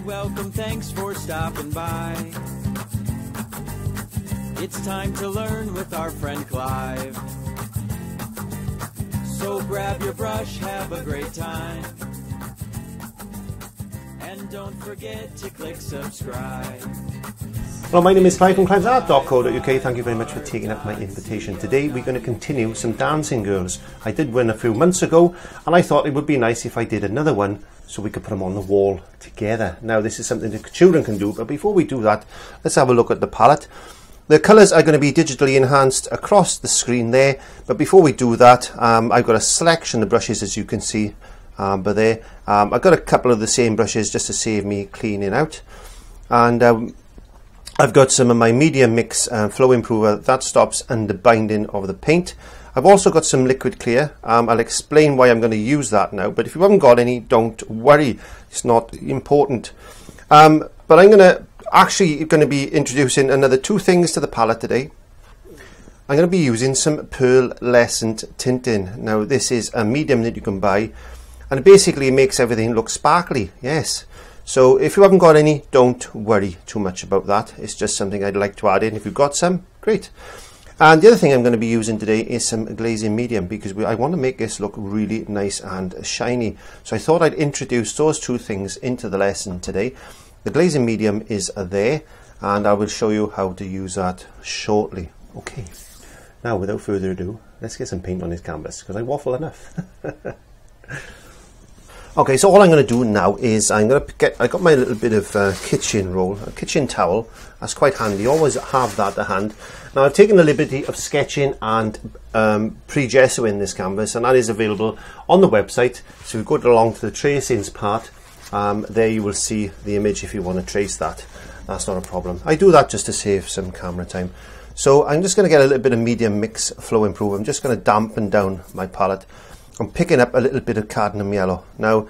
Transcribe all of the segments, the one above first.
welcome, thanks for stopping by. It's time to learn with our friend Clive. So grab your brush, have a great time. And don't forget to click subscribe. Hello, my name is Clive from clivesart.co.uk. Thank you very much for taking up my invitation. Today we're going to continue some Dancing Girls. I did one a few months ago and I thought it would be nice if I did another one so we could put them on the wall together. Now this is something that children can do, but before we do that, let's have a look at the palette. The colours are going to be digitally enhanced across the screen there, but before we do that, I've got a selection of brushes, as you can see I've got a couple of the same brushes just to save me cleaning out, and I've got some of my medium mix flow improver that stops under binding of the paint. I've also got some liquid clear. I'll explain why I'm going to use that now, but if you haven't got any, don't worry, it's not important. But I'm going to be introducing another two things to the palette today. I'm going to be using some pearlescent tinting. Now this is a medium that you can buy, and it basically makes everything look sparkly. Yes. So if you haven't got any, don't worry too much about that. It's just something I'd like to add in. If you've got some, great. And the other thing I'm going to be using today is some glazing medium, because I want to make this look really nice and shiny. So I thought I'd introduce those two things into the lesson today. The glazing medium is there, and I will show you how to use that shortly. Okay, now without further ado, let's get some paint on this canvas, because I waffle enough. Okay, so all I'm going to do now is I got my little bit of kitchen roll, a kitchen towel. That's quite handy. You always have that to hand. Now I've taken the liberty of sketching and pre-gessoing this canvas, and that is available on the website. So if you go along to the tracings part, there you will see the image if you want to trace that. That's not a problem. I do that just to save some camera time. So I'm just going to get a little bit of medium mix flow improver. I'm just going to dampen down my palette. I'm picking up a little bit of cadmium yellow. Now,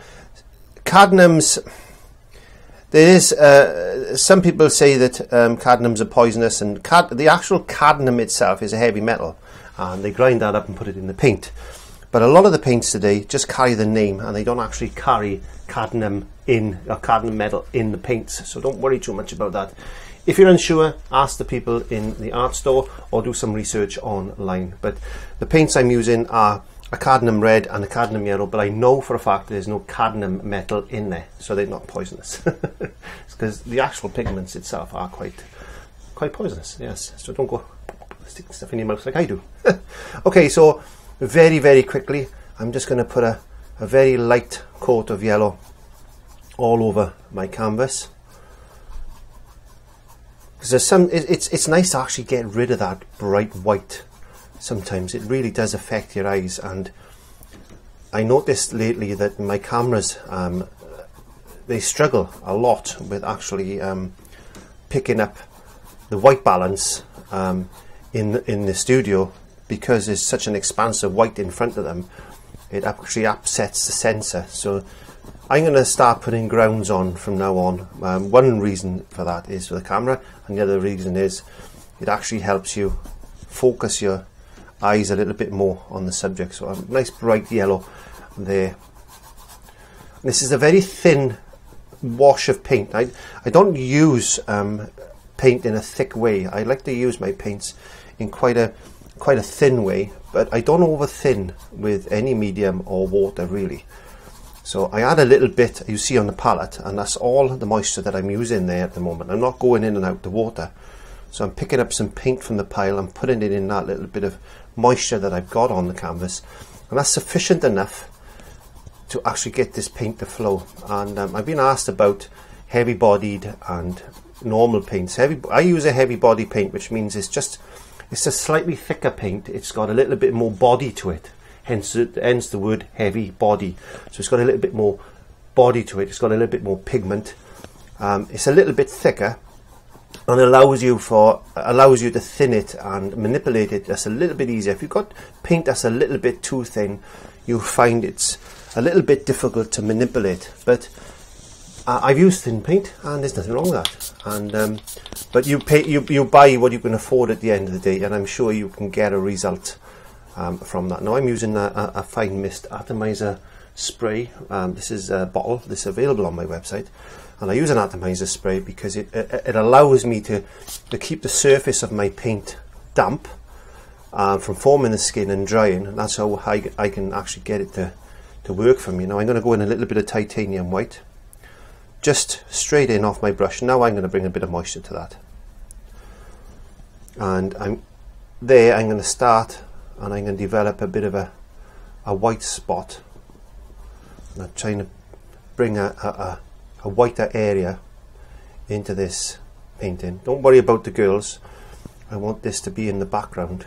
cadmiums, there is, some people say that cadmiums are poisonous, and the actual cadmium itself is a heavy metal, and they grind that up and put it in the paint. But a lot of the paints today just carry the name, and they don't actually carry cadmium metal in the paints, so don't worry too much about that. If you're unsure, ask the people in the art store or do some research online. But the paints I'm using are a cadmium red and a cadmium yellow, but I know for a fact there's no cadmium metal in there, so they're not poisonous. It's because the actual pigments itself are quite poisonous. Yes, so don't go sticking stuff in your mouth like I do. Okay, so very quickly, I'm just going to put a very light coat of yellow all over my canvas, because it's nice to actually get rid of that bright white. Sometimes it really does affect your eyes, and I noticed lately that my cameras they struggle a lot with actually picking up the white balance in the studio, because there's such an expanse of white in front of them. It actually upsets the sensor. So I'm going to start putting grounds on from now on. One reason for that is for the camera, and the other reason is it actually helps you focus your eyes a little bit more on the subject. So a nice bright yellow there. This is a very thin wash of paint. I don't use paint in a thick way. I like to use my paints in quite a thin way, but I don't over thin with any medium or water really. So I add a little bit, you see on the palette, and that's all the moisture that I'm using there at the moment. I'm not going in and out the water. So I'm picking up some paint from the pile and putting it in that little bit of moisture that I've got on the canvas, and that's sufficient enough to actually get this paint to flow. And I've been asked about heavy bodied and normal paints. I use a heavy body paint, which means it's a slightly thicker paint. It's got a little bit more body to it, hence the word heavy body. So it's got a little bit more body to it, it's got a little bit more pigment, it's a little bit thicker, and allows you to thin it and manipulate it just a little bit easier. If you've got paint that's a little bit too thin, you'll find it's a little bit difficult to manipulate. But I've used thin paint, and there's nothing wrong with that. And but you buy what you can afford at the end of the day, and I'm sure you can get a result from that. Now I'm using a fine mist atomizer spray. This is a bottle. This is available on my website. And I use an atomizer spray because it allows me to keep the surface of my paint damp from forming the skin and drying, and that's how I can actually get it to work for me. Now I'm going to go in a little bit of titanium white, just straight in off my brush. Now I'm going to bring a bit of moisture to that. And I'm going to start, and I'm going to develop a bit of a white spot. I'm trying to bring a whiter area into this painting. Don't worry about the girls. I want this to be in the background.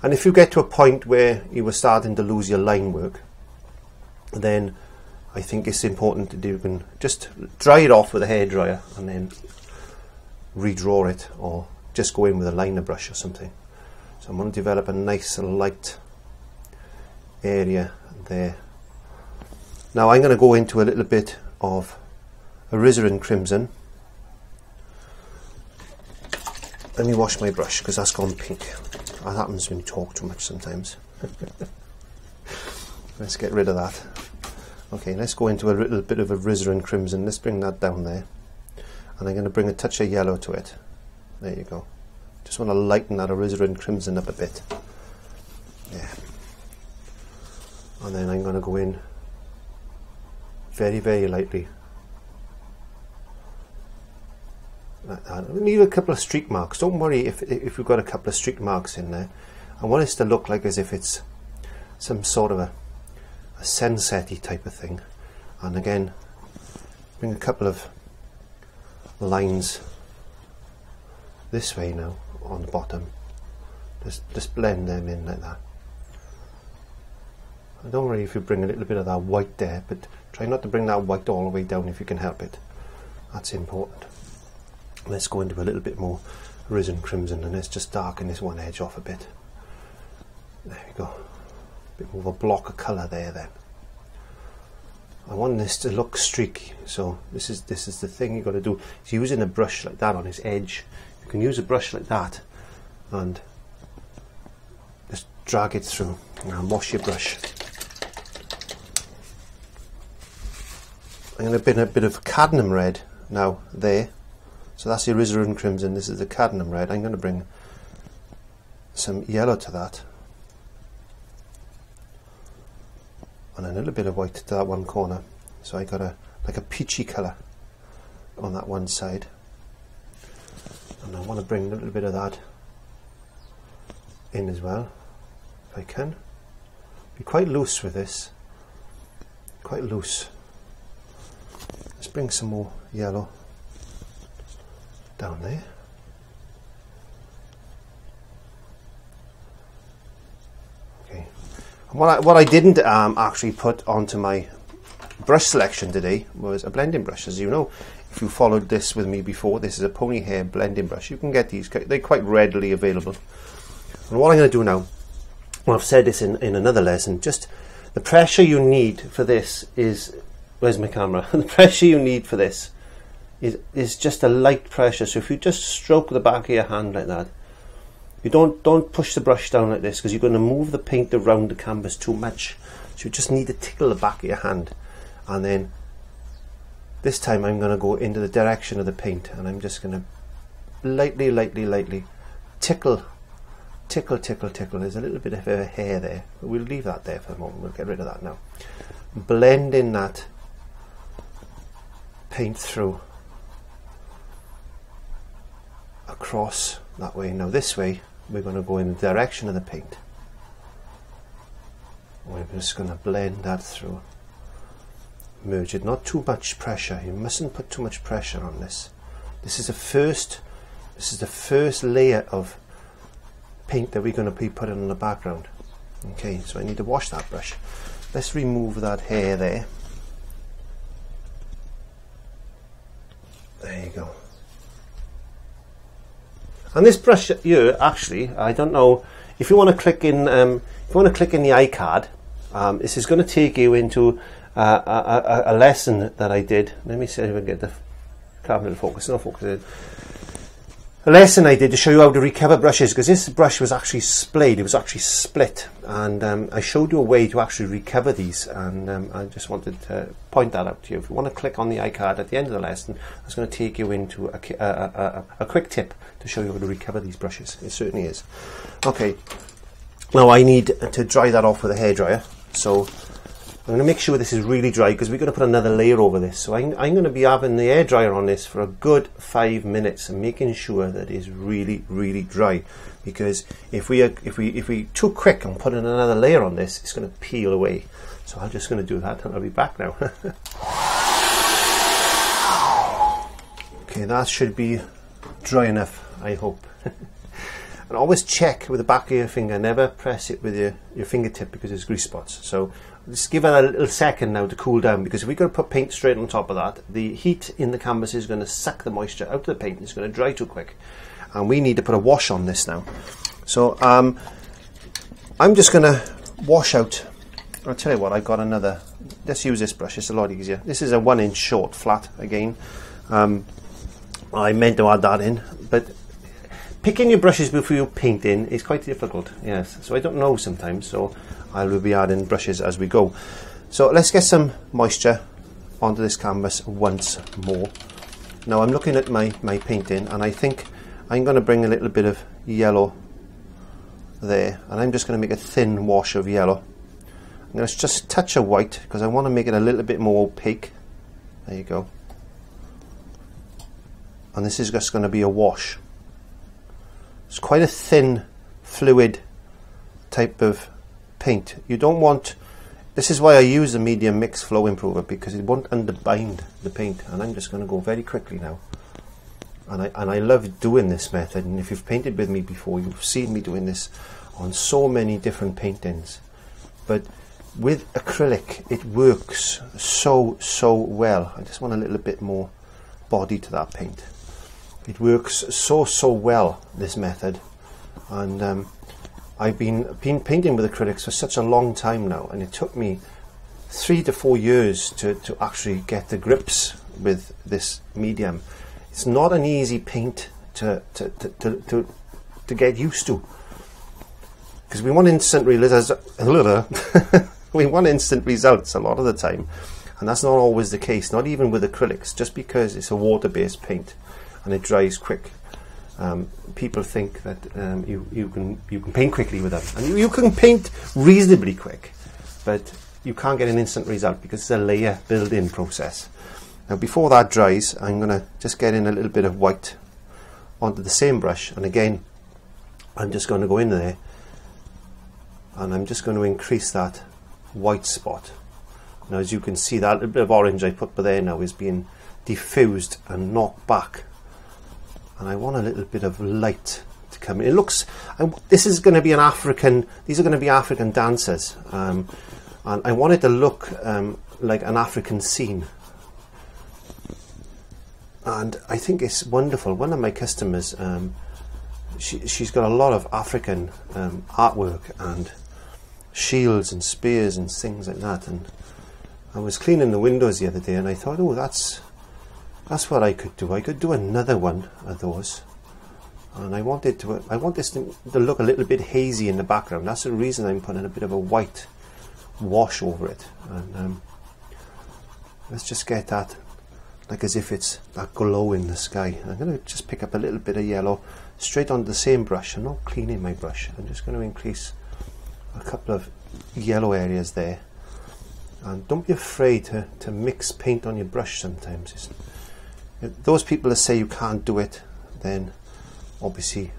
And if you get to a point where you were starting to lose your line work, then I think it's important to do, you can just dry it off with a hairdryer and then redraw it, or just go in with a liner brush or something. So I'm going to develop a nice light area there. Now I'm going to go into a little bit of alizarin crimson. Let me wash my brush because that's gone pink. That happens when you talk too much sometimes. Let's get rid of that. Okay, let's go into a little bit of alizarin crimson. Let's bring that down there. And I'm going to bring a touch of yellow to it. There you go. Just want to lighten that alizarin crimson up a bit. Yeah. And then I'm going to go in very, very lightly. I need a couple of streak marks. Don't worry if you've got a couple of streak marks in there. I want it to look like as if it's some sort of a sunset-y type of thing. And again, bring a couple of lines this way now on the bottom. Just blend them in like that. And don't worry if you bring a little bit of that white there, but try not to bring that white all the way down if you can help it. That's important. Let's go into a little bit more alizarin crimson, and let's just darken this one edge off a bit. There we go. A bit more of a block of colour there then. I want this to look streaky, so this is the thing you've got to do. Is using a brush like that on its edge. You can use a brush like that and just drag it through. Now wash your brush. I'm going to put a bit of cadmium red now there. So that's the alizarin crimson, this is the cadmium red. I'm going to bring some yellow to that. And a little bit of white to that one corner. So I got like a peachy colour on that one side. And I want to bring a little bit of that in as well, if I can. Be quite loose with this. Quite loose. Let's bring some more yellow down there. Okay. And what I didn't actually put onto my brush selection today was a blending brush. As you know, if you followed this with me before, this is a pony hair blending brush. You can get these; they're quite readily available. And what I'm going to do now, well, I've said this in another lesson. Just the pressure you need for this is. Where's my camera? The pressure you need for this is just a light pressure. So if you just stroke the back of your hand like that, you don't push the brush down like this, because you're going to move the paint around the canvas too much. So you just need to tickle the back of your hand, and then this time I'm going to go into the direction of the paint, and I'm just going to lightly tickle. There's a little bit of a hair there, but we'll leave that there for the moment. We'll get rid of that now. Blend in that paint through across that way. Now this way we're going to go in the direction of the paint. We're just going to blend that through, merge it. Not too much pressure. You mustn't put too much pressure on this. This is the first layer of paint that we're going to be putting on the background. Okay, so I need to wash that brush. Let's remove that hair there. There you go. And this brush here, actually, I don't know if you want to click in. If you want to click in the iCard, this is going to take you into a lesson that I did. Let me see if I can get the camera to focus. No focus. a lesson I did to show you how to recover brushes, because this brush was actually splayed, it was actually split, and I showed you a way to actually recover these, and I just wanted to point that out to you. If you want to click on the iCard at the end of the lesson, it's going to take you into a quick tip to show you how to recover these brushes. It certainly is. Okay, now I need to dry that off with a hairdryer, so I'm going to make sure this is really dry because we're going to put another layer over this. So I'm going to be having the hairdryer on this for a good 5 minutes and making sure that it is really, really dry. Because if we too quick and put in another layer on this, it's going to peel away. So I'm just going to do that and I'll be back now. Okay, that should be dry enough, I hope. And always check with the back of your finger. Never press it with your fingertip because there's grease spots. So just give it a little second now to cool down, because if we're going to put paint straight on top of that, the heat in the canvas is going to suck the moisture out of the paint. It's going to dry too quick. And we need to put a wash on this now. So I'm just going to wash out. I'll tell you what, I've got another. Let's use this brush, it's a lot easier. This is a 1 inch short flat again. I meant to add that in, but picking your brushes before you paint in is quite difficult, yes. So I don't know sometimes, so I will be adding brushes as we go. So let's get some moisture onto this canvas once more. Now I'm looking at my painting, and I think I'm going to bring a little bit of yellow there, and I'm just going to make a thin wash of yellow. I'm going to just touch a white because I want to make it a little bit more opaque. There you go. And this is just going to be a wash. It's quite a thin, fluid type of paint. You don't want, this is why I use the medium mix flow improver, because it won't underbind the paint. And I'm just going to go very quickly now. And I love doing this method, and if you've painted with me before, you've seen me doing this on so many different paintings. But with acrylic, it works so well. I just want a little bit more body to that paint. It works so well, this method, and I've been painting with acrylics for such a long time now, and it took me 3 to 4 years to actually get the grips with this medium. It's not an easy paint to get used to, because we want instant results. We want instant results a lot of the time, and that's not always the case. Not even with acrylics. Just because it's a water-based paint and it dries quick, people think that you can paint quickly with them, and you can paint reasonably quick, but you can't get an instant result because it's a layer build-in process. Now before that dries, I'm going to just get in a little bit of white onto the same brush, and again I'm just going to go in there and I'm just going to increase that white spot. Now as you can see, that little bit of orange I put there now is being diffused and knocked back, and I want a little bit of light to come in. It looks, this is going to be an African, these are going to be African dancers, and I want it to look like an African scene, and I think it's wonderful. One of my customers, she's got a lot of African artwork and shields and spears and things like that, and I was cleaning the windows the other day and I thought, oh, that's what I could do. I could do another one of those, and I want this to look a little bit hazy in the background. That's the reason I'm putting a bit of a white wash over it, and let's just get that like as if it's that glow in the sky. I'm going to just pick up a little bit of yellow straight onto the same brush. I'm not cleaning my brush, I'm just going to increase a couple of yellow areas there. And don't be afraid to mix paint on your brush sometimes. Those people that say you can't do it, then obviously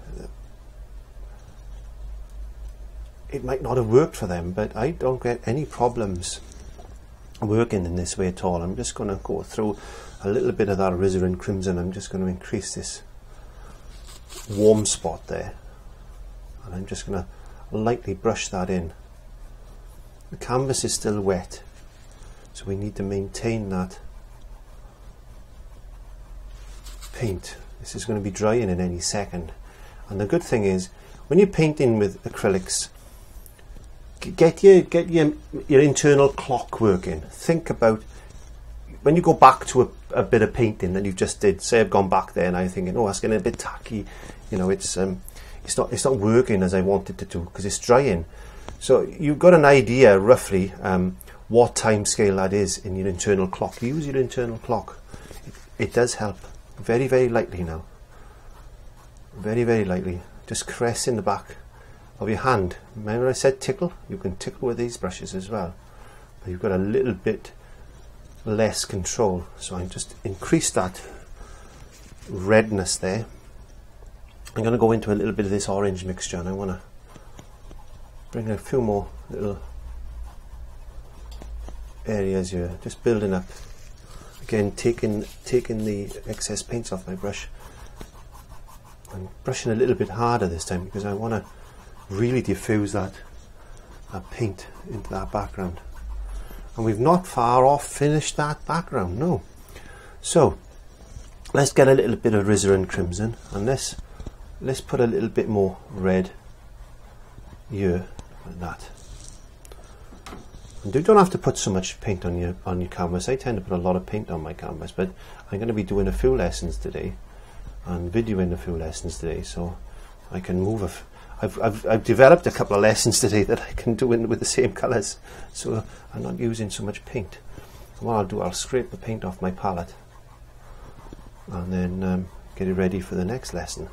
it might not have worked for them, but I don't get any problems working in this way at all. I'm just going to go through a little bit of that alizarin crimson. I'm just going to increase this warm spot there, and I'm just going to lightly brush that in. The canvas is still wet, so we need to maintain that paint. This is going to be drying in any second, and the good thing is when you're painting with acrylics, get your internal clock working. Think about when you go back to a bit of painting that you just did, say I've gone back there and I'm thinking, oh, that's getting a bit tacky, you know, it's not working as I wanted to do because it's drying. So you've got an idea roughly what time scale that is in your internal clock. Use your internal clock. It does help. Very, very lightly now. Very, very lightly. Just caress in the back of your hand. Remember I said tickle? You can tickle with these brushes as well. But you've got a little bit less control. So I just increase that redness there. I'm going to go into a little bit of this orange mixture, and I want to bring a few more little areas here, just building up. Again, taking the excess paints off my brush. I'm brushing a little bit harder this time because I want to really diffuse that paint into that background. And we've not far off finished that background, no. So let's get a little bit of alizarin crimson, and let's put a little bit more red here, like that. And you don't have to put so much paint on your canvas. I tend to put a lot of paint on my canvas, but I'm going to be doing a few lessons today and videoing a few lessons today, so I can move. I've developed a couple of lessons today that I can do with the same colours, so I'm not using so much paint. And what I'll do, I'll scrape the paint off my palette and then get it ready for the next lesson.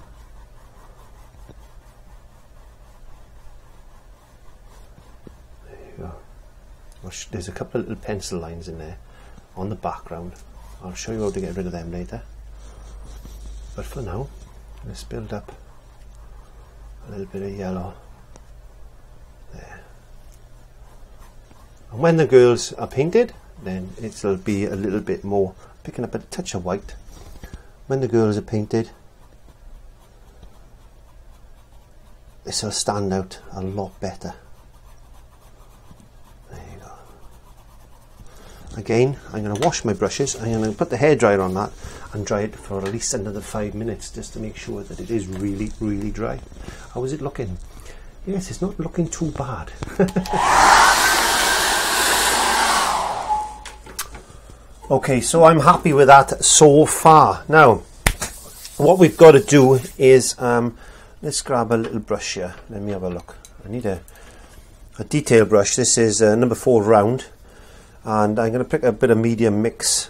There's a couple of little pencil lines in there on the background. I'll show you how to get rid of them later. But for now, let's build up a little bit of yellow there. And when the girls are painted, then it'll be a little bit more, picking up a touch of white. When the girls are painted, this will stand out a lot better. Again, I'm going to wash my brushes. I'm going to put the hairdryer on that and dry it for at least another 5 minutes just to make sure that it is really, really dry. How is it looking? Yes, it's not looking too bad. Okay, so I'm happy with that so far. Now, what we've got to do is, let's grab a little brush here. Let me have a look. I need a detail brush. This is number 4 round. And I'm going to pick a bit of medium mix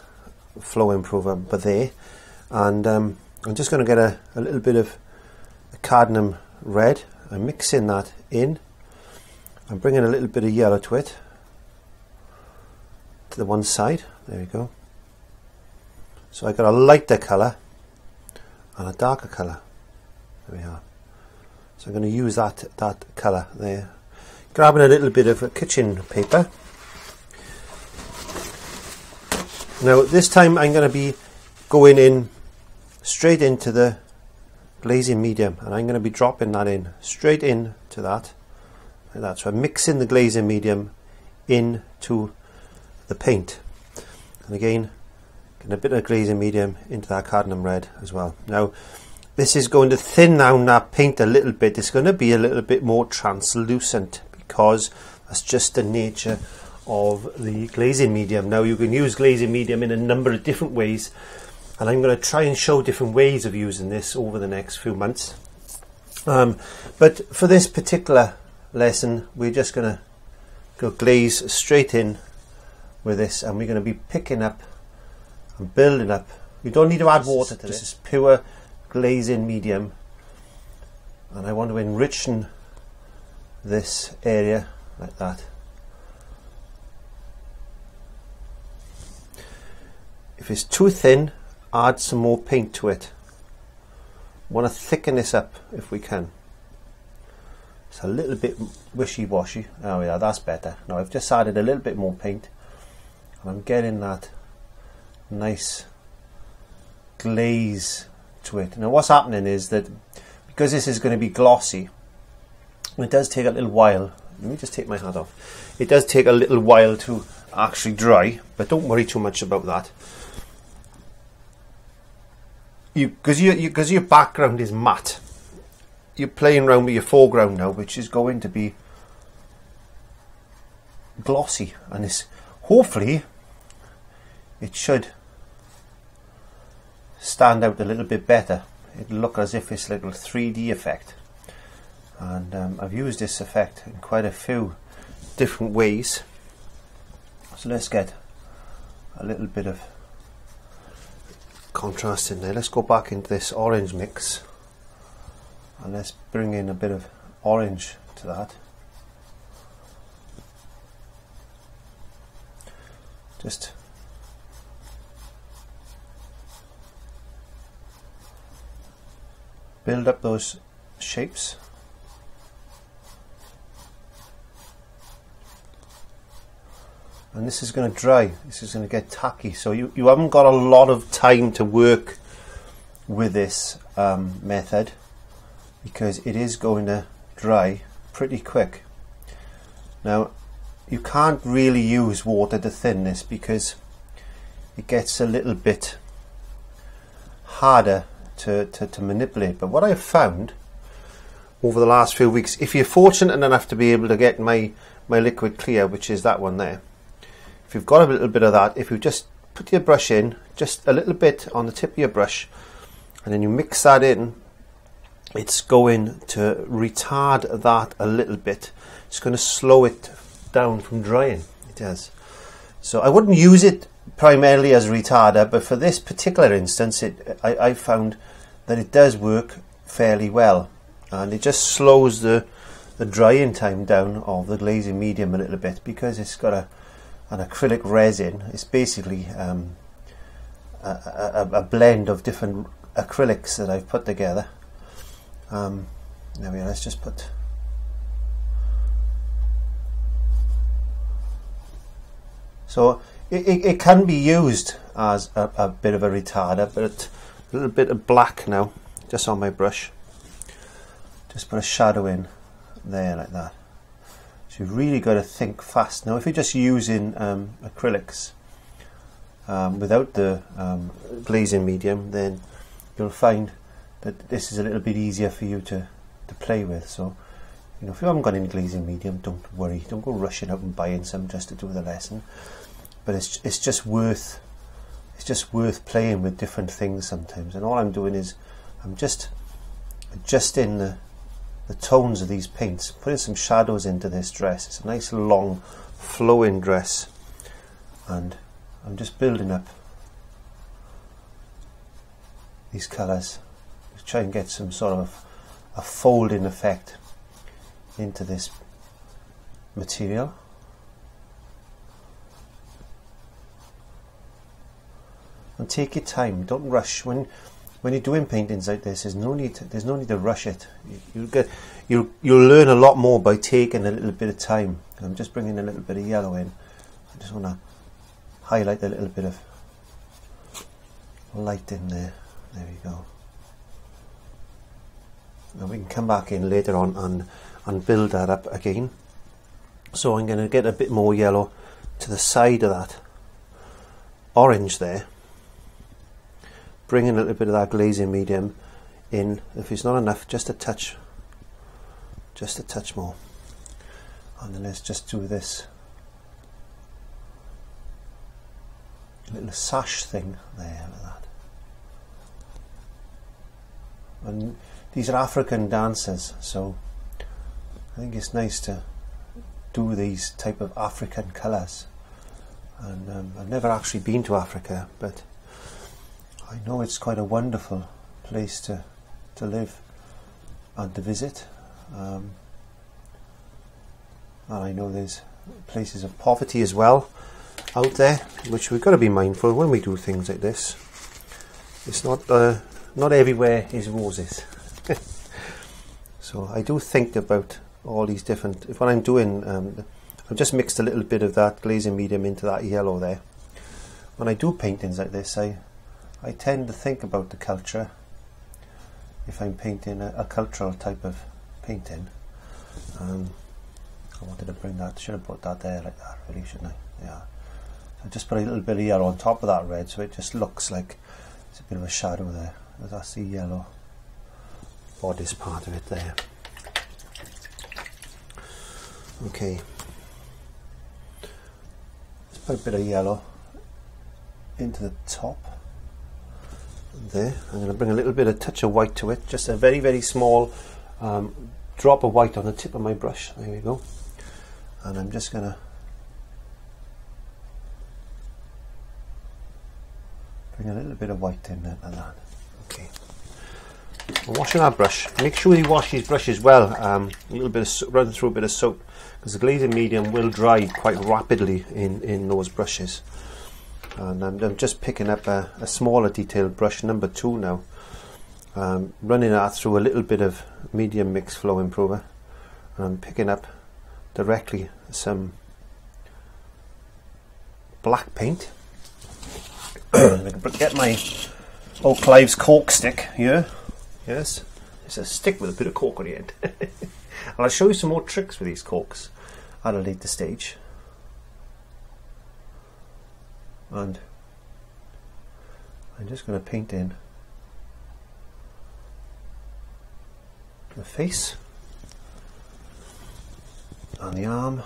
flow improver by there, and I'm just going to get a little bit of cadmium red. I'm mixing that in. I'm bringing a little bit of yellow to it, to the one side. There we go. So I got a lighter colour and a darker colour. There we are. So I'm going to use that colour there. Grabbing a little bit of kitchen paper. Now this time I'm going to be going in straight into the glazing medium, and I'm going to be dropping that in straight into that, like that. So I'm mixing the glazing medium into the paint, and again getting a bit of glazing medium into that cadmium red as well. Now this is going to thin down that paint a little bit. It's going to be a little bit more translucent because that's just the nature of the glazing medium. Now you can use glazing medium in a number of different ways, and I'm going to try and show different ways of using this over the next few months. But for this particular lesson, we're just going to go glaze straight in with this, and we're going to be picking up and building up. You don't need to add water to this. This is pure glazing medium, and I want to enrich this area like that. If it's too thin, add some more paint to it. Want to thicken this up if we can. It's a little bit wishy-washy. Oh yeah, that's better. Now I've just added a little bit more paint, and I'm getting that nice glaze to it. Now what's happening is that because this is going to be glossy, it does take a little while. Let me just take my hat off. It does take a little while to actually dry, but don't worry too much about that. Because your background is matte, you're playing around with your foreground now, which is going to be glossy, and it's hopefully it should stand out a little bit better. It'll look as if it's a little 3D effect. And I've used this effect in quite a few different ways. So let's get a little bit of contrast in there. Let's go back into this orange mix and let's bring in a bit of orange to that. Just build up those shapes. And this is going to dry, this is going to get tacky, so you haven't got a lot of time to work with this method, because it is going to dry pretty quick. Now you can't really use water to thin this because it gets a little bit harder to manipulate. But what I've found over the last few weeks, if you're fortunate enough to be able to get my liquid clear, which is that one there, if you've got a little bit of that, if you just put your brush in, just a little bit on the tip of your brush, and then you mix that in, it's going to retard that a little bit. It's going to slow it down from drying. It does. So I wouldn't use it primarily as a retarder, but for this particular instance, I found that it does work fairly well, and it just slows the drying time down of the glazing medium a little bit, because it's got an acrylic resin. It's basically a blend of different acrylics that I've put together. There we are. Let's just put so it can be used as a bit of a retarder, but a little bit of black now just on my brush. Just put a shadow in there like that. So you've really got to think fast. Now if you're just using acrylics without the glazing medium, then you'll find that this is a little bit easier for you to play with. So, you know, if you haven't got any glazing medium, don't worry. Don't go rushing out and buying some just to do the lesson. But it's just worth playing with different things sometimes. And all I'm doing is I'm just adjusting the tones of these paints, putting some shadows into this dress. It's a nice long flowing dress, and I'm just building up these colours to try and get some sort of a folding effect into this material. And take your time, don't rush. When you're doing paintings like this, there's no need to rush it. You'll learn a lot more by taking a little bit of time. I'm just bringing a little bit of yellow in. I just want to highlight a little bit of light in there. There we go. Now we can come back in later on and build that up again. So I'm going to get a bit more yellow to the side of that orange there. Bring in a little bit of that glazing medium in. If it's not enough, just a touch more. And then let's just do this little sash thing there like that. And these are African dancers, so I think it's nice to do these type of African colours. And I've never actually been to Africa, but I know it's quite a wonderful place to live and to visit. And I know there's places of poverty as well out there, which we've got to be mindful when we do things like this. It's not everywhere is roses. So I do think about all these different, if what I'm doing, I've just mixed a little bit of that glazing medium into that yellow there. When I do paintings like this, I tend to think about the culture. If I'm painting a cultural type of painting, I wanted to bring that, should have put that there like that really, shouldn't I? Yeah. So just put a little bit of yellow on top of that red, so it just looks like it's a bit of a shadow there. That's the yellow bodice part of it there. Okay. Let's put a bit of yellow into the top. There, I'm going to bring a little bit of touch of white to it, just a very, very small drop of white on the tip of my brush. There we go. And I'm just going to bring a little bit of white in there like that. Okay. We're washing our brush. Make sure you wash these brushes well. A little bit of run through a bit of soap, because the glazing medium will dry quite rapidly in those brushes. And I'm just picking up a smaller detailed brush, number 2 now, running that through a little bit of medium mix flow improver, and I'm picking up directly some black paint. I'm going to get my old Clive's cork stick here. Yes, it's a stick with a bit of cork on the end. And I'll show you some more tricks with these corks at a later stage. And I'm just going to paint in the face and the arm.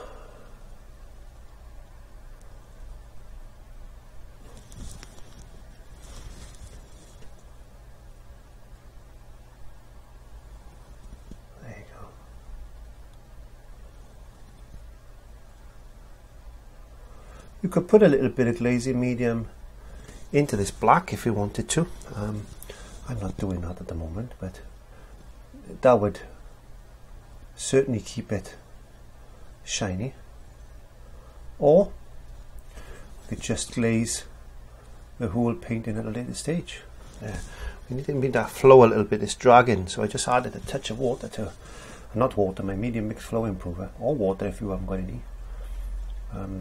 There you go. You could put a little bit of glazing medium into this black if you wanted to. I'm not doing that at the moment, but that would certainly keep it shiny. Or you could just glaze the whole painting at a later stage. We need to make that flow a little bit. It's dragging, so I just added a touch of water to, not water, my medium mix flow improver, or water if you haven't got any,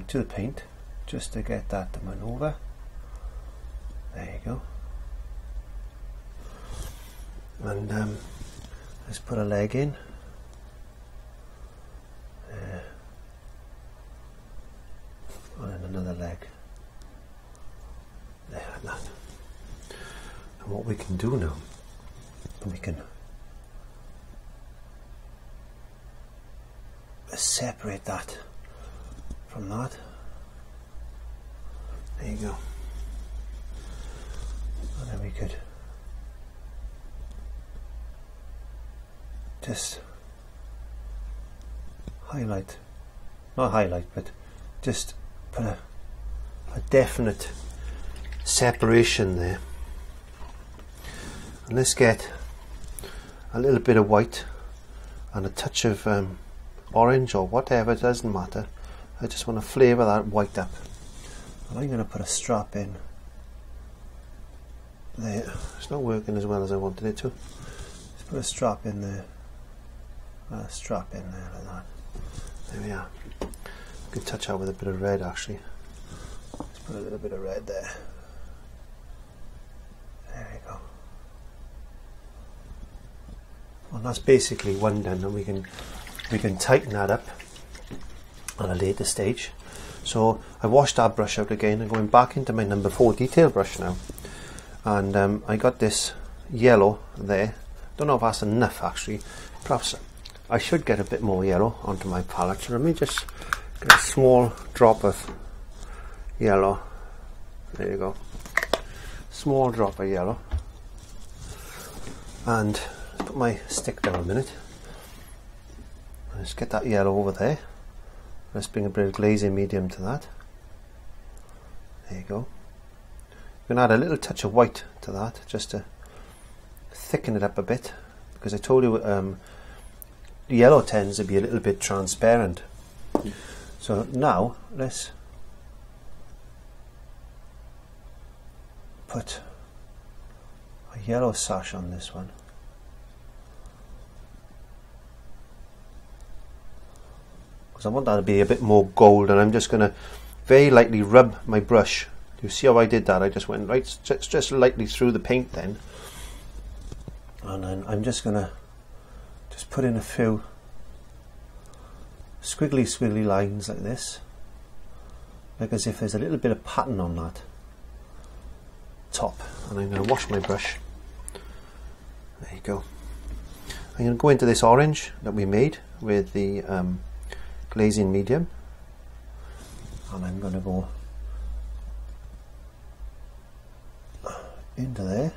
to the paint, just to get that to run over. There you go. And let's put a leg in. And then another leg. There, like that. And what we can do now, we can separate that from that. There you go. And then we could just highlight, not highlight, but just put a definite separation there. And let's get a little bit of white and a touch of orange or whatever, it doesn't matter. I just want to flavour that white up. And I'm going to put a strap in there. It's not working as well as I wanted it to. Let's put a strap in there. A strap in there like that. There we are. Could touch out with a bit of red actually. Let's put a little bit of red there. There we go. Well, that's basically one done, and we can tighten that up at a later stage. So I washed that brush out again and going back into my number 4 detail brush now, and I got this yellow there. Don't know if that's enough actually. Perhaps I should get a bit more yellow onto my palette. So let me just get a small drop of yellow. There you go. Small drop of yellow. And put my stick down a minute. Let's get that yellow over there. Let's bring a bit of glazing medium to that. There you go. You can add a little touch of white to that just to thicken it up a bit, because I told you the yellow tends to be a little bit transparent. So now let's put a yellow sash on this one. Because I want that to be a bit more gold, and I'm just going to very lightly rub my brush. You see how I did that? I just went right just lightly through the paint then. And then I'm just going to just put in a few squiggly lines like this, like as if there's a little bit of pattern on that top. And I'm going to wash my brush. There you go. I'm going to go into this orange that we made with the glazing medium, and I'm going to go into there.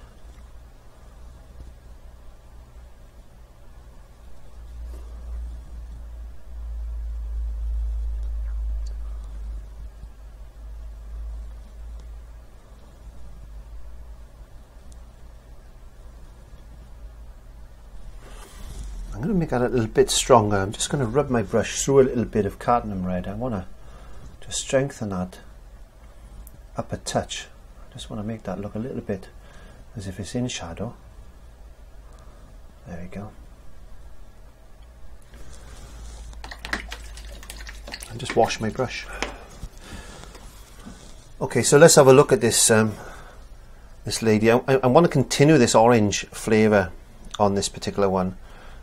I'm going to make that a little bit stronger. I'm just going to rub my brush through a little bit of cadmium red. I want to just strengthen that up a touch. I just want to make that look a little bit as if it's in shadow. There we go. And just wash my brush. Okay, so let's have a look at this this lady. I want to continue this orange flavour on this particular one.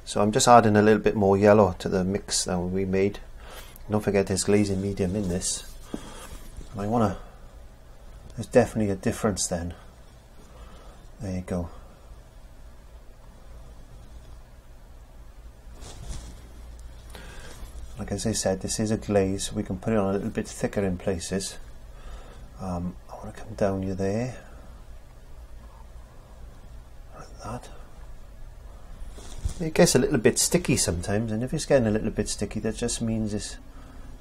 So I'm just adding a little bit more yellow to the mix that we made. Don't forget there's glazing medium in this. And I want to, there's definitely a difference then. There you go. Like as I said, this is a glaze. We can put it on a little bit thicker in places. I want to come down you there. Like that. It gets a little bit sticky sometimes, and if it's getting a little bit sticky, that just means it's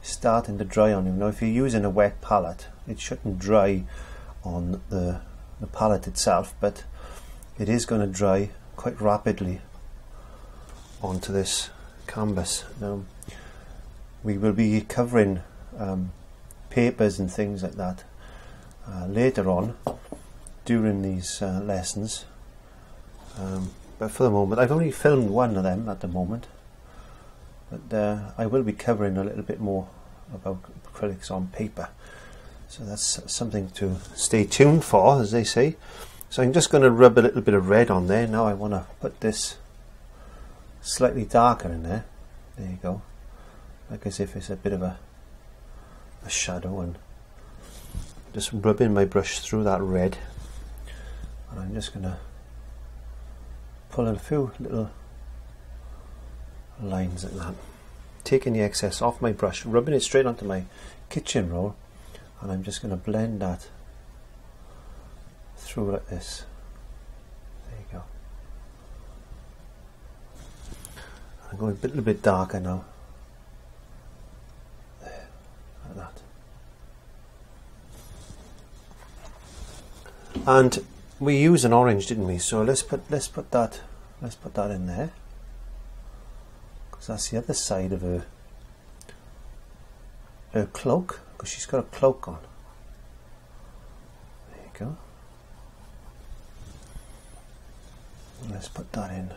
starting to dry on you. Now if you're using a wet palette, it shouldn't dry on the palette itself, but it is going to dry quite rapidly onto this canvas. Now we will be covering papers and things like that later on during these lessons. But for the moment, I've only filmed one of them at the moment, but I will be covering a little bit more about acrylics on paper, so that's something to stay tuned for, as they say. So I'm just going to rub a little bit of red on there. Now I want to put this slightly darker in there. There you go, like as if it's a bit of a shadow, and just rubbing my brush through that red, and I'm just going to pull in a few little lines like that, taking the excess off my brush, rubbing it straight onto my kitchen roll, and I'm just going to blend that through like this. There you go. I'm going a little bit darker now. There, like that. And we used an orange, didn't we? So let's put that in there, because that's the other side of her cloak, because she's got a cloak on. There you go. And let's put that in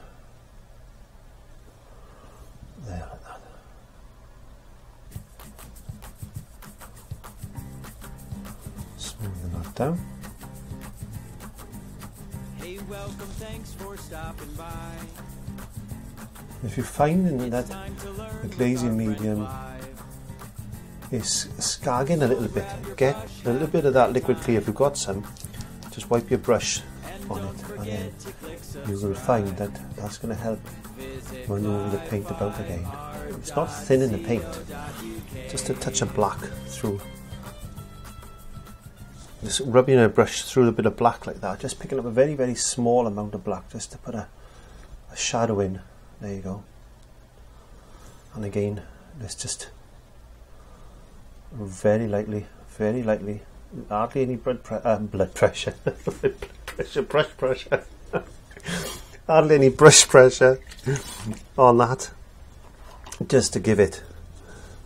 there like that. Smoothing that down. Welcome, thanks for stopping by. If you're finding that the glazing medium is scagging a little bit, get a little bit of that liquid clear if you've got some. Just wipe your brush on it, and then you will find that that's going to help maneuver the paint about again. It's not thinning the paint, just a touch of black through. Just rubbing a brush through a bit of black like that, just picking up a very, very small amount of black just to put a shadow in. There you go. And again, let's just very lightly, hardly any blood pressure, brush pressure, hardly any brush pressure on that, just to give it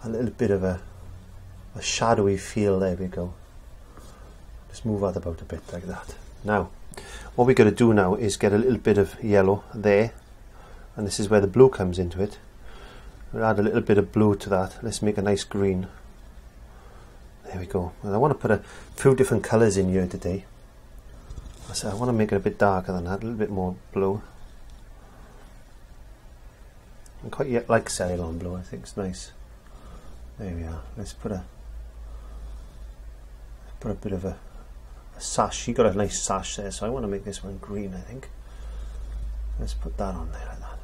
a little bit of a shadowy feel. There we go. Just move that about a bit like that. Now, what we're going to do now is get a little bit of yellow there, and this is where the blue comes into it. We'll add a little bit of blue to that. Let's make a nice green. There we go. And I want to put a few different colours in here today. So I want to make it a bit darker than that, a little bit more blue. I quite like Ceylon blue, I think it's nice. There we are. Let's put a bit of a sash. She got a nice sash there, so I want to make this one green, I think. Let's put that on there like that.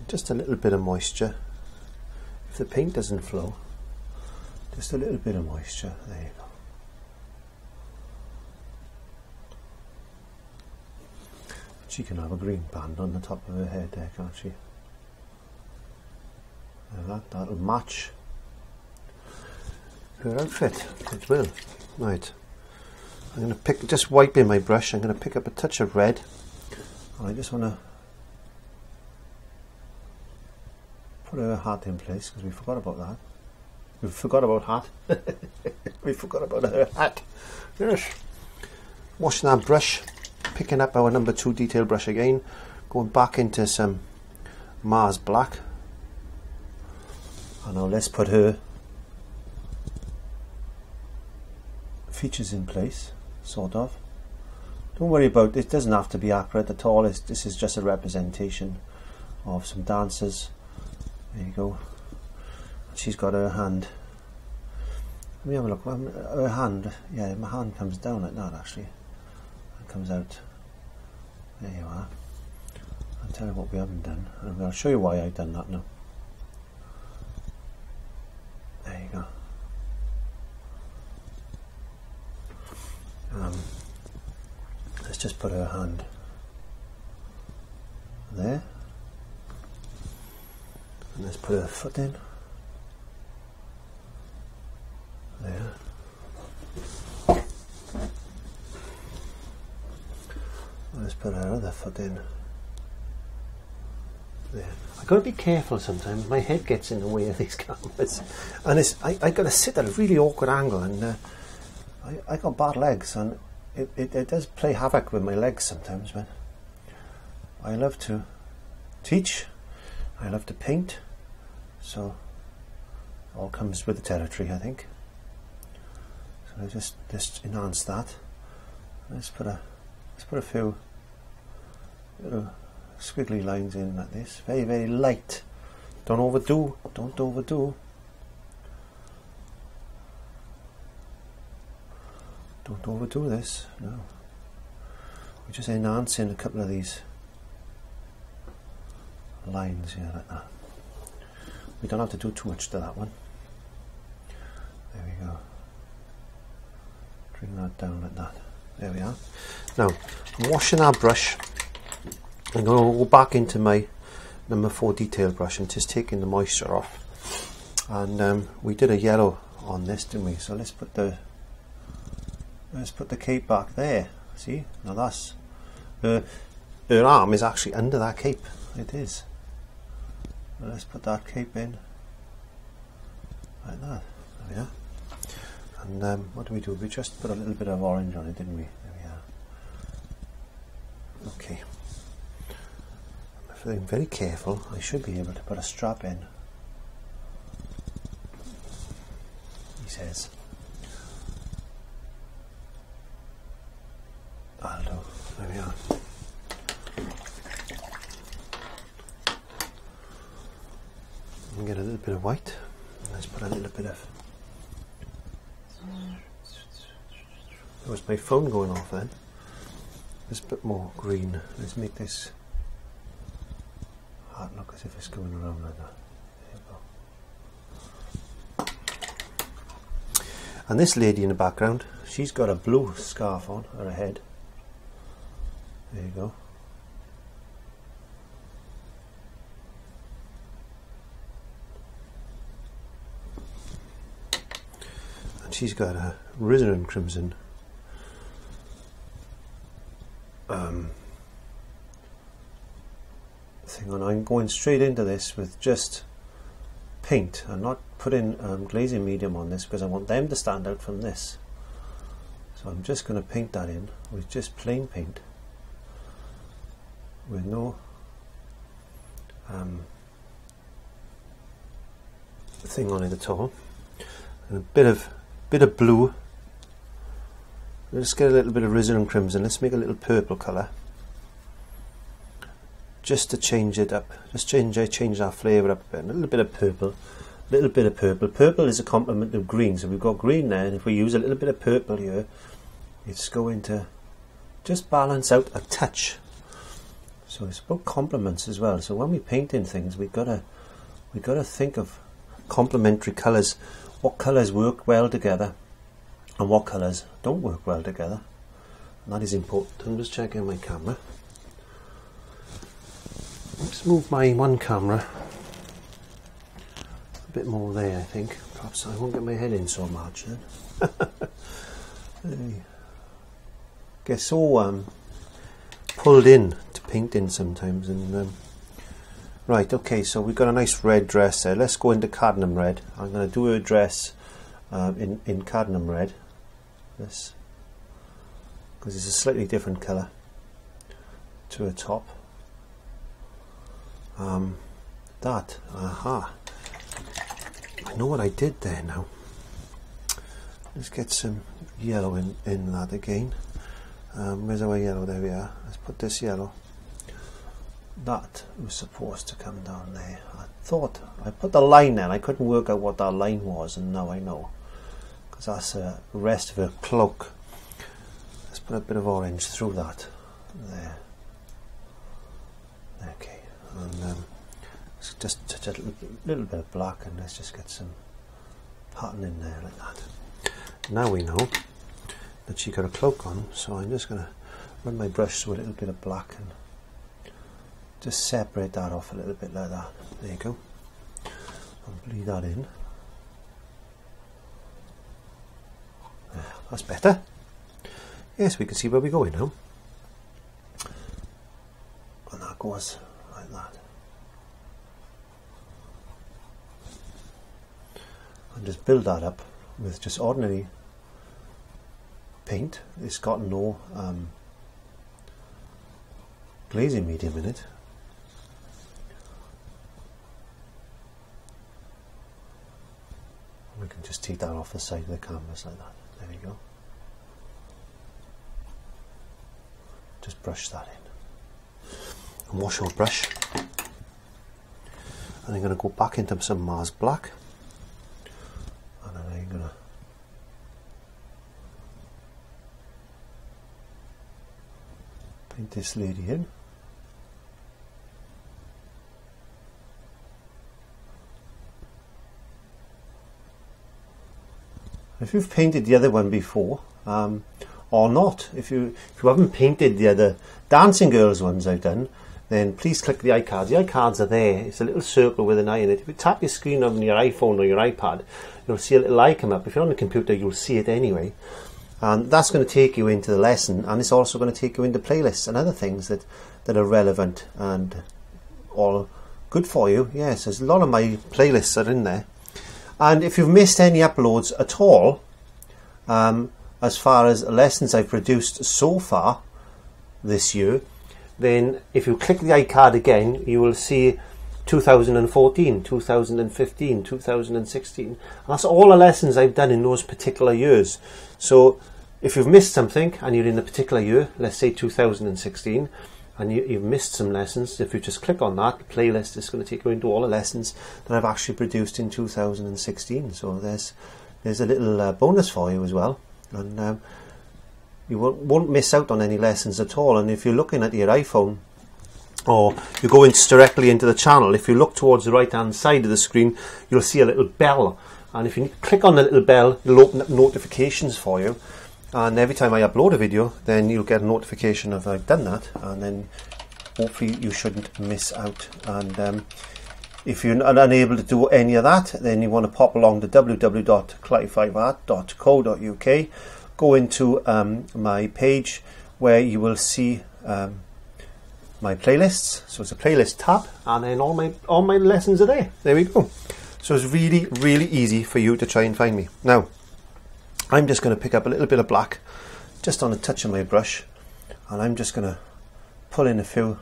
Just a little bit of moisture. If the paint doesn't flow, just a little bit of moisture. There you go. She can have a green band on the top of her head there, can't she? That'll match her outfit. It will. Right. I'm going to pick, just wiping my brush, I'm going to pick up a touch of red. I just want to put her hat in place because we forgot about that. We forgot about hat. We forgot about her hat. Yes. Washing our brush, picking up our number 2 detail brush again, going back into some Mars Black. And now let's put her features in place, sort of. Don't worry about it, doesn't have to be accurate at all. This is just a representation of some dancers. There you go. She's got her hand. Let me have a look. Her hand, yeah, my hand comes down like that actually. It comes out. There you are. I'll tell you what we haven't done. And I'll show you why I've done that now. There you go. Let's just put her hand there. And let's put her foot in. There. Let's put our other foot in. There. I've got to be careful sometimes. My head gets in the way of these cameras, and I got to sit at a really awkward angle, and I got bad legs, and it does play havoc with my legs sometimes. But I love to teach. I love to paint, so it all comes with the territory, I think. So I just enhance that. Let's put a few little squiggly lines in like this. Very, very light. Don't overdo. Don't overdo. Don't overdo this. No. We're just enhancing a couple of these lines here like that. We don't have to do too much to that one. There we go. Bring that down like that. There we are. Now, I'm washing our brush. I'm going to go back into my number 4 detail brush and just taking the moisture off. And we did a yellow on this, didn't we? So let's put the cape back there. See? Now that's her arm is actually under that cape. It is. Now let's put that cape in like that. There we are. And what do? We just put a little bit of orange on it, didn't we? There we are. Okay. I'm being very careful. I should be able to put a strap in. He says. That'll do. There we are. And get a little bit of white. Let's put a little bit of. That was my phone going off then. Just a bit more green. Let's make this heart look as if it's going around like that. There you go. And this lady in the background, she's got a blue scarf on her head. There you go. And she's got a Risen and Crimson thing on. I'm going straight into this with just paint. I'm not putting glazing medium on this because I want them to stand out from this. So I'm just going to paint that in with just plain paint, with no thing on it at all. And a bit of blue. Let's get a little bit of Risen and Crimson. Let's make a little purple colour, just to change it up. Just change that flavour up a bit. A little bit of purple. Little bit of purple. Purple is a complement of green, so we've got green there, and if we use a little bit of purple here, it's going to just balance out a touch. So it's about complements as well. So when we paint in things, we've got to think of complementary colours. What colours work well together, and what colours don't work well together. And that is important. I'm just checking my camera. Just move my one camera a bit more there, I think. Perhaps I won't get my head in so much then. Get so pulled in to painting sometimes. And right, okay, so we've got a nice red dress there. Let's go into cadmium red. I'm going to do a dress in cadmium red. This, because it's a slightly different colour to a top. Aha. I know what I did there now. Let's get some yellow in that again. Where's our yellow? There we are. Let's put this yellow. That was supposed to come down there. I thought I put the line there. I couldn't work out what that line was, and now I know. Because that's the rest of a cloak. Let's put a bit of orange through that. There. Okay. And let's just touch a little bit of black, and let's just get some pattern in there like that. Now we know that she got a cloak on, so I'm just going to run my brush through a little bit of black and just separate that off a little bit like that. There you go. And bleed that in. That's better. Yes, we can see where we're going now. And that goes like that. And just build that up with just ordinary paint. It's got no glazing medium in it. We can just take that off the side of the canvas like that. There we go. Just brush that in. And wash our brush. And I'm going to go back into some Mars Black. And then I'm going to paint this lady in. If you've painted the other one before, or not, if you haven't painted the other Dancing Girls ones I've done, then please click the iCards. The iCards are there. It's a little circle with an eye in it. If you tap your screen on your iPhone or your iPad, you'll see a little eye come up. If you're on the computer, you'll see it anyway. And that's going to take you into the lesson, and it's also going to take you into playlists and other things that are relevant and all good for you. Yes, there's a lot of my playlists are in there. And if you've missed any uploads at all, as far as lessons I've produced so far this year, then if you click the iCard again, you will see 2014, 2015, 2016. And that's all the lessons I've done in those particular years. So if you've missed something and you're in a particular year, let's say 2016, and you've missed some lessons, if you just click on that, the playlist is going to take you into all the lessons that I've actually produced in 2016. So there's a little bonus for you as well, and you won't miss out on any lessons at all. And if you're looking at your iPhone, or you go directly into the channel, if you look towards the right hand side of the screen, you'll see a little bell, and if you click on the little bell, it'll open up notifications for you. And every time I upload a video, then you'll get a notification of I've done that, and then hopefully you shouldn't miss out. And if you're unable to do any of that, then you want to pop along to www.clarifyart.co.uk, go into my page where you will see my playlists. So it's a playlist tab, and then all my lessons are there. There we go. So it's really, really easy for you to try and find me. Now, I'm just going to pick up a little bit of black just on a touch of my brush, and I'm just going to pull in a few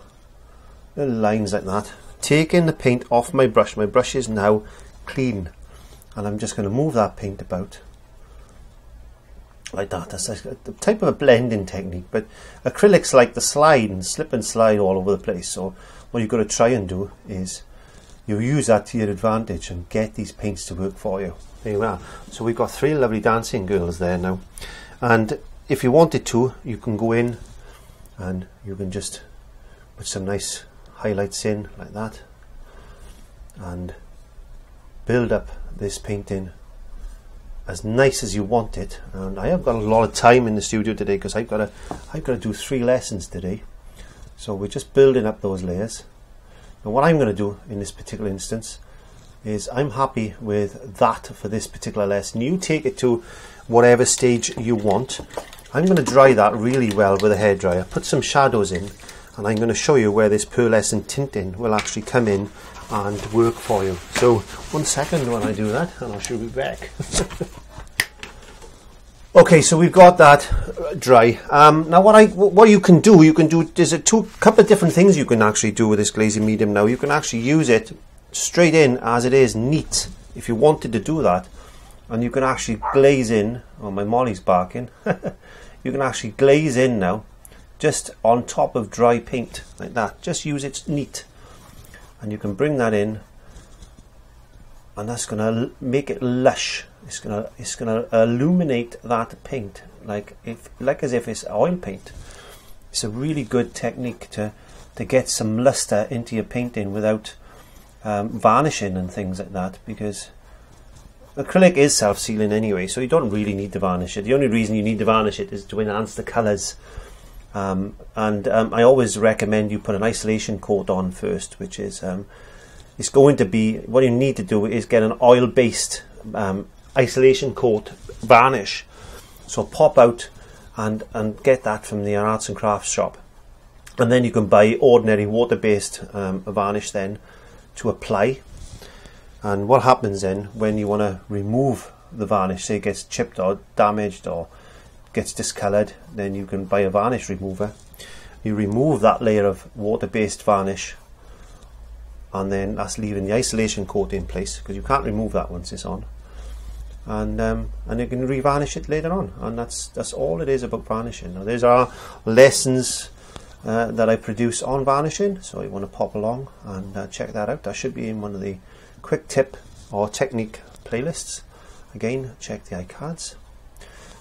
little lines like that, taking the paint off my brush. My brush is now clean, and I'm just going to move that paint about like that. That's a type of a blending technique, but acrylics like to slide and slip and slide all over the place. So what you've got to try and do is you use that to your advantage and get these paints to work for you. There you are. So we've got 3 lovely Dancing Girls there now, and if you wanted to, you can go in and you can just put some nice highlights in like that and build up this painting as nice as you want it. And I have got a lot of time in the studio today because I've got to do 3 lessons today, so we're just building up those layers. And what I'm going to do in this particular instance is I'm happy with that for this particular lesson. You take it to whatever stage you want. I'm going to dry that really well with a hairdryer, put some shadows in, and I'm going to show you where this pearlescent tinting will actually come in and work for you. So 1 second when I do that, and I should be back. Okay, so we've got that dry. Now what you can do, there's couple of different things you can actually do with this glazing medium now. You can actually use it straight in as it is, neat, if you wanted to do that. And you can actually glaze in, oh my Molly's barking, you can actually glaze in now, just on top of dry paint, like that. Just use it neat. And you can bring that in, and that's going to make it lush. It's gonna illuminate that paint like as if it's oil paint. It's a really good technique to get some luster into your painting without varnishing and things like that, because acrylic is self-sealing anyway, so you don't really need to varnish it. The only reason you need to varnish it is to enhance the colours. I always recommend you put an isolation coat on first, which is it's going to be, what you need to do is get an oil-based isolation coat varnish. So pop out and get that from the arts and crafts shop, and then you can buy ordinary water-based varnish then to apply. And what happens then when you want to remove the varnish, say it gets chipped or damaged or gets discoloured, then you can buy a varnish remover. You remove that layer of water-based varnish, and then that's leaving the isolation coat in place, because you can't remove that once it's on. And you can revarnish it later on, and that's all it is about varnishing. Now, there's our lessons that I produce on varnishing, so you want to pop along and check that out. That should be in one of the quick tip or technique playlists. Again, check the iCards.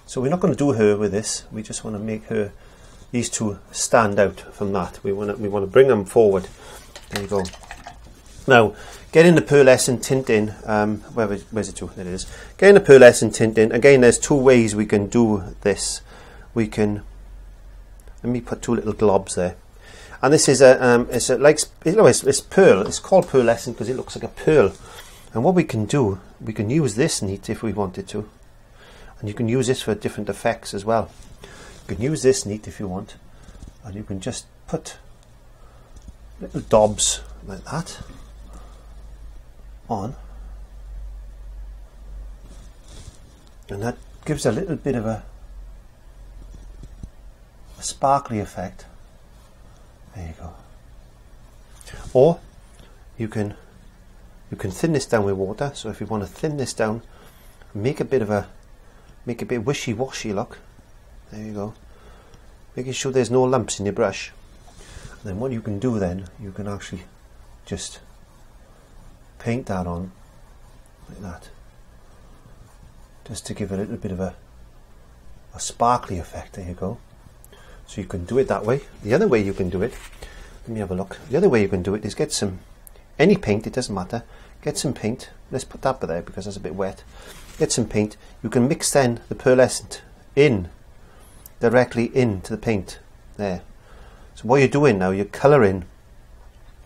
So we're not going to do her with this. We just want to make these two stand out from that. We want to bring them forward. There you go. Now, getting the pearlescent tint in, where's it to? There it is. Getting the pearlescent tint in, again, there's two ways we can do this. We can, let me put two little globs there. And this is it's pearl. It's called pearlescent because it looks like a pearl. And what we can do, we can use this neat if we wanted to. And you can use this for different effects as well. You can use this neat if you want. And you can just put little dobs like that on, and that gives a little bit of a sparkly effect. There you go. Or you can thin this down with water. So if you want to thin this down, make a bit wishy-washy look. There you go. Making sure there's no lumps in your brush. And then what you can do then, you can actually just paint that on like that, just to give it a little bit of a sparkly effect. There you go. So you can do it that way. The other way you can do it, let me have a look. The other way you can do it is get any paint, it doesn't matter. Get some paint. Let's put that there because that's a bit wet. Get some paint. You can mix then the pearlescent directly into the paint there. So what you're doing now, you're colouring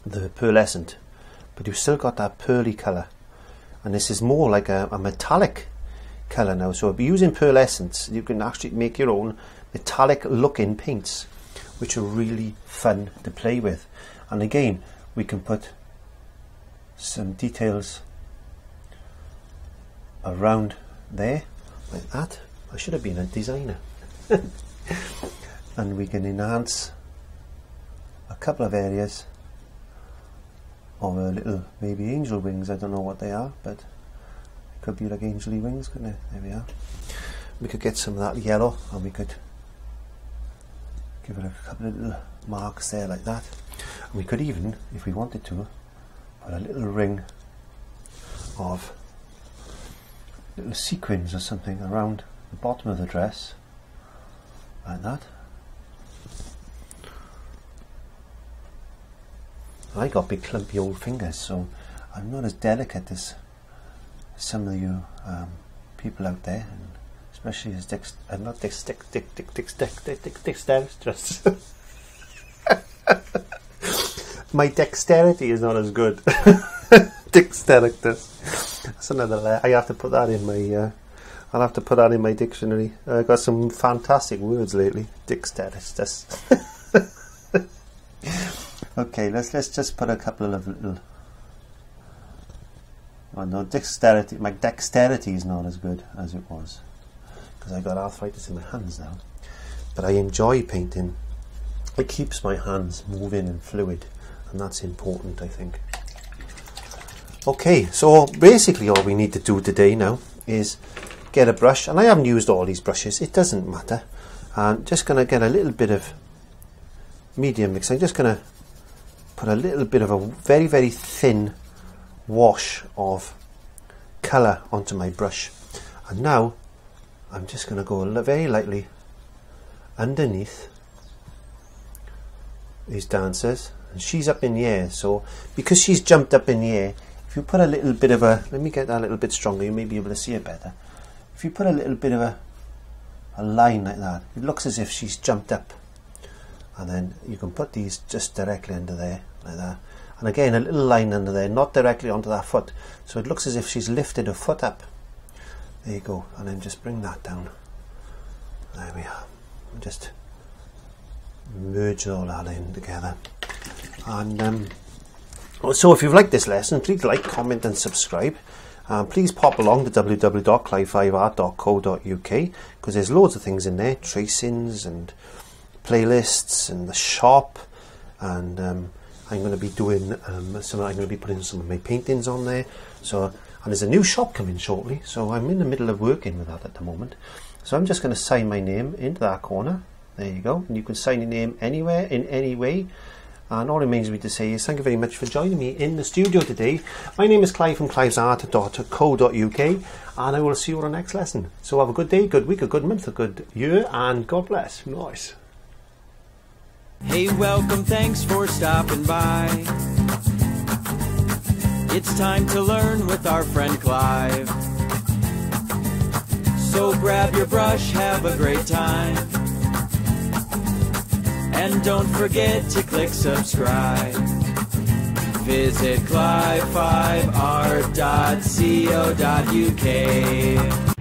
the pearlescent, but you've still got that pearly colour, and this is more like a metallic colour now. So by using pearlescents, you can actually make your own metallic looking paints, which are really fun to play with. And again, we can put some details around there like that. I should have been a designer. And we can enhance a couple of areas of a little maybe angel wings. I don't know what they are, but it could be like angel wings, couldn't it? There we are. We could get some of that yellow, and we could give it a couple of little marks there like that. And we could even, if we wanted to, put a little ring of little sequins or something around the bottom of the dress like that. I got big clumpy old fingers, so I'm not as delicate as some of you people out there, and especially as dexterous. My dexterity is not as good. Dexterity. That's another. I have to put that in my. I'll have to put that in my dictionary. I've got some fantastic words lately. Dexterity. Okay, let's just put a couple of little. Oh no, dexterity. My dexterity is not as good as it was because I got arthritis in my hands now. But I enjoy painting. It keeps my hands moving and fluid, and that's important, I think. Okay, so basically all we need to do today now is get a brush, and I haven't used all these brushes, it doesn't matter. I'm just going to get a little bit of medium mix. I'm just going to put a little bit of a very, very thin wash of colour onto my brush. And now I'm just going to go very lightly underneath these dancers, and she's up in the air, so because she's jumped up in the air, if you put a little bit of a, let me get that a little bit stronger, you may be able to see it better. If you put a little bit of a line like that, it looks as if she's jumped up, and then you can put these just directly under there like that, and again a little line under there, not directly onto that foot, so it looks as if she's lifted her foot up. There you go, and then just bring that down. There we are. Just merge all that in together. And so if you've liked this lesson, please like, comment and subscribe. Please pop along to www.clive5art.co.uk because there's loads of things in there, tracings and playlists and the shop, and I'm going to be doing I'm going to be putting some of my paintings on there. So, and there's a new shop coming shortly, so I'm in the middle of working with that at the moment. So I'm just going to sign my name into that corner. There you go, and you can sign your name anywhere, in any way. And all it remains me to say is thank you very much for joining me in the studio today. My name is Clive from clivesart.co.uk, and I will see you on the next lesson. So have a good day, good week, a good month, a good year, and God bless. Nice. Hey, welcome, thanks for stopping by. It's time to learn with our friend Clive. So grab your brush, have a great time. And don't forget to click subscribe. Visit clive5art.co.uk.